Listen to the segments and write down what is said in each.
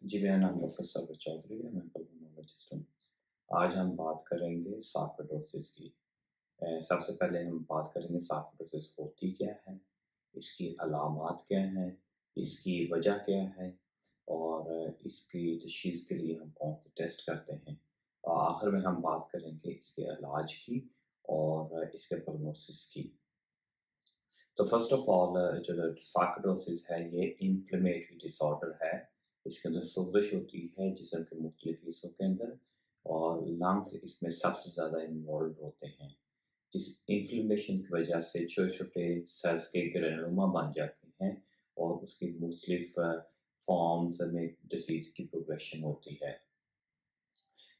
जी, मेरा नाम doctor server Chaudhary है, मैं पल्मोनोलॉजिस्ट हूँ। आज हम बात करेंगे सार्कोइडोसिस की। सबसे पहले हम बात करेंगे सार्कोइडोसिस होती क्या है, इसकी अलामात क्या हैं, इसकी वजह क्या है और इसकी तशख़ीस के लिए हम कौन से टेस्ट करते हैं। और आखिर में हम बात करेंगे इसके इलाज की और इसके प्रोग्नोसिस की। तो फर्स्ट ऑफ ऑल जो सार्कोइडोसिस है ये इन्फ्लेमेटरी डिसऑर्डर है। इसके अंदर सोजिश होती है जिस्म के मुख्तलिफ हिस्सों के अंदर और लंग्स इसमें सबसे ज़्यादा इन्वॉल्व होते हैं। इस इन्फ्लेमेशन की वजह से छोटे-छोटे सेल्स के ग्रैनुलोमा बन जाते हैं और उसकी मुख्तलिफ फॉर्म्स में डिसीज़ की प्रोग्रेशन होती है।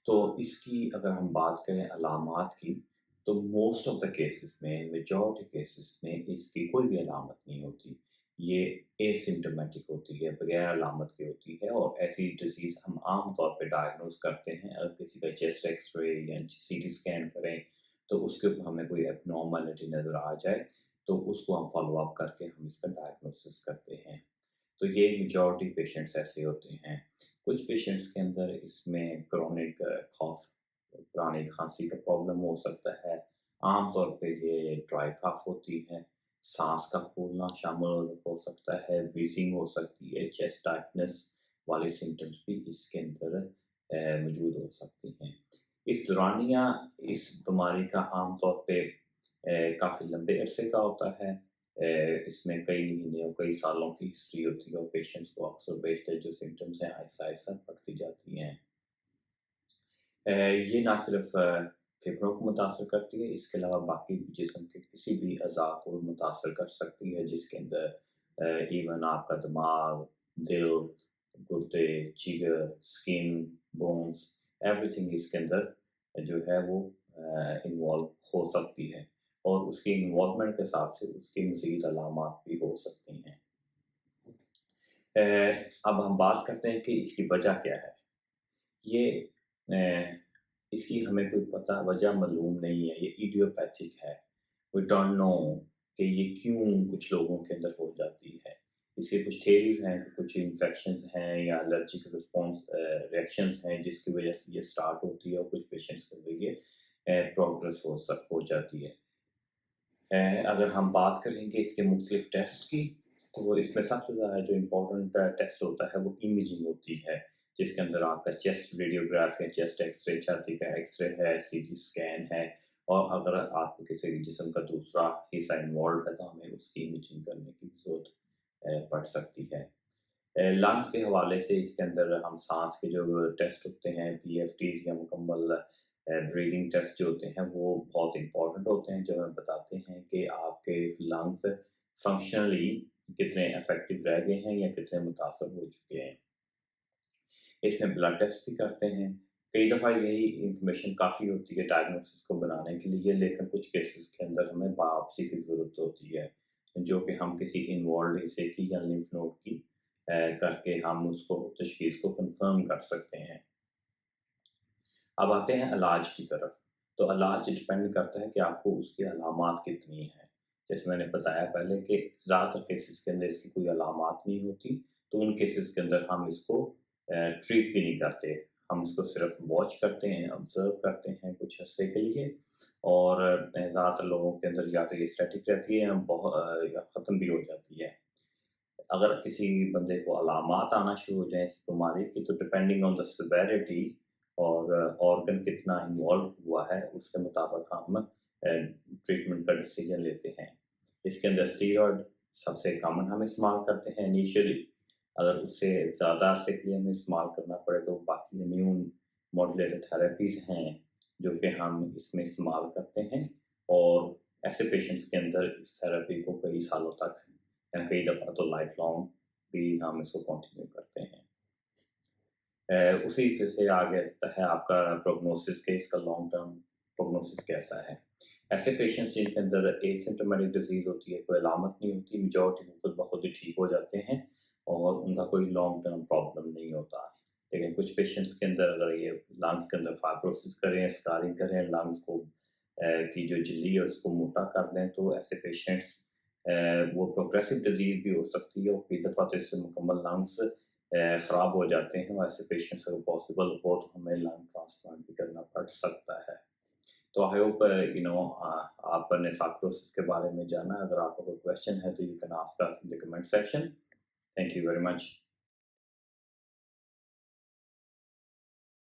तो इसकी अगर हम बात करें अलामात की, तो मोस्ट ऑफ द केसेस में, मेजॉरिटी केसेस में इसकी कोई भी अलामत नहीं होती। ये एसिम्प्टोमेटिक होती है, बगैर अलामत की होती है और ऐसी डिज़ीज़ हम आम तौर पे डायग्नोज़ करते हैं अगर किसी का चेस्ट एक्स-रे या सीटी स्कैन करें, तो उसके ऊपर हमें कोई एब्नॉर्मैलिटी नज़र आ जाए, तो उसको हम फ़ॉलो अप करके हम इसका डायग्नोसिस करते हैं। तो ये मेजॉरिटी पेशेंट्स ऐसे होते हैं। कुछ पेशेंट्स के अंदर इसमें क्रोनिक कॉफ, पुरानी खांसी का प्रॉब्लम हो सकता है। आम तौर पे ये ड्राई कफ होती है, सांस का फूलना शामिल हो सकता है, व्हीज़िंग हो सकती है, चेस्ट टाइटनेस वाले सिम्पटम्स भी इसके अंदर मौजूद हो सकती हैं। इस दौरानिया इस बीमारी का आम तौर पे काफ़ी लंबे अरसे का होता है। इसमें कई महीने और कई सालों की हिस्ट्री होती है और पेशेंट्स को अक्सर बेशतर जो सिम्पटम्स हैं आहिस्ता-आहिस्ता बढ़ती जाती हैं। ये ना सिर्फ़ फेफड़ों को मुतासिर करती है, इसके अलावा बाकी जिस्म के किसी भी अज़ा को मुतासिर कर सकती है, जिसके अंदर इवन आपका दिमाग, दिल, गुर्दे, जिगर, स्किन, बोन्स, एवरीथिंग इसके अंदर जो है वो इन्वॉल्व हो सकती है और उसकी इन्वॉल्वमेंट के हिसाब से उसकी मज़ीद अलामात भी हो सकती हैं। अ, अब हम बात करते हैं कि इसकी वजह क्या है? ये अ, इसकी हमें कोई पता वजह मालूम नहीं है, ये इडियोपैथिक है। वी डोंट नो कि ये क्यों कुछ लोगों के अंदर हो जाती है। इसके कुछ थियरीज़ हैं कि कुछ इन्फेक्शंस हैं या एलर्जिक रिस्पॉन्स रिएक्शंस हैं जिसकी वजह से ये स्टार्ट होती है और कुछ पेशेंट्स के अंदर ये प्रोग्रेस हो जाती है। अगर हम बात करेंगे इसके मुख्तलिफ टेस्ट की, तो इसमें सबसे ज़्यादा जो इम्पोर्टेंट टेस्ट होता है वो इमेजिंग होती है, जिसके अंदर आपका चेस्ट रेडियोग्राफ है, चेस्ट एक्स-रे, छाती का एक्स-रे है, सीटी स्कैन है और अगर आपको किसी भी जिस्म का दूसरा हिस्सा इन्वॉल्व है, तो हमें उसकी इमेजिंग करने की ज़रूरत पड़ सकती है। लंग्स के हवाले से इसके अंदर हम सांस के जो टेस्ट होते हैं, पीएफटी या मुकम्मल ब्रीदिंग टेस्ट जो होते हैं वो बहुत इंपॉर्टेंट होते हैं, जो हमें बताते हैं कि आपके लंग्स फंक्शनली कितने इफेक्टिव रह गए हैं या कितने मुतासर हो चुके हैं। इसमें ब्लड टेस्ट भी करते हैं। कई दफ़ा यही इंफॉर्मेशन काफ़ी होती है डायग्नोसिस को बनाने के लिए, लेकिन कुछ केसेस के अंदर हमें बायोप्सी की ज़रूरत होती है, जो कि हम किसी इन्वॉल्व्ड हिस्से की या लिम्फ नोड की करके हम उसको तशख़ीस को कन्फर्म कर सकते हैं। अब आते हैं इलाज की तरफ। तो इलाज डिपेंड करता है कि आपको उसकी अलामात कितनी हैं। जैसे मैंने बताया पहले कि ज़्यादातर केसेस के अंदर इसकी कोई अलामात नहीं होती, तो उन केसेस के अंदर हम इसको ट्रीट भी नहीं करते। हम इसको सिर्फ वॉच करते हैं, ऑब्ज़र्व करते हैं कुछ अरसे के लिए और ज़्यादातर लोगों के अंदर या तो ये स्टैटिक रहती है या ख़त्म भी हो जाती है। अगर किसी बंदे को अलामात आना शुरू हो जाए इस बीमारी की, तो डिपेंडिंग ऑन द सेवेरिटी और ऑर्गन कितना इन्वॉल्व हुआ है उसके मुताबिक हम ट्रीटमेंट का डिसीजन लेते हैं। इसके अंदर स्टीरॉयड सबसे कॉमन हम इस्तेमाल करते हैं इनिशियली। अगर उससे ज़्यादा अरसे के लिए हमें इस्तेमाल करना पड़े तो बाकी इम्यून मॉड्यूलेटर थेरेपीज़ हैं जो कि हम इसमें इस्तेमाल करते हैं और ऐसे पेशेंट्स के अंदर इस थेरेपी को कई सालों तक या कई दफ़ा तो लाइफ लॉन्ग भी हम इसको कंटिन्यू करते हैं। उसी तरह से आगे आता है आपका प्रोग्नोसिस के इसका लॉन्ग टर्म प्रोग्नोसिस कैसा है। ऐसे पेशेंट्स जिनके अंदर एसिम्प्टोमेटिक डिजीज़ होती है, कोई अलामत नहीं होती, मेजॉरिटी वो खुद ब खुद ही ठीक हो जाते हैं और उनका कोई लॉन्ग टर्म प्रॉब्लम नहीं होता। लेकिन कुछ पेशेंट्स के अंदर अगर ये लंग्स के अंदर फाइब्रोसिस करें, स्कारिंग करें, लंग्स को की जो झिल्ली है उसको मोटा कर दें, तो ऐसे पेशेंट्स वो प्रोग्रेसिव डिजीज़ भी हो सकती है और कई दफ़ा तो इससे मुकम्मल लंग्स خراب ہو جاتے ہیں، ایسے پیشنٹس اگر پاسبل ہو تو ہمیں لنگ ٹرانسپلانٹ بھی کرنا پڑ سکتا ہے. تو آئی ہوپ آپ نے سارکوسس کے بارے میں جانا. اگر آپ کو کوئی کویشچن ہے تو you can ask us in the comment section. Thank you very much.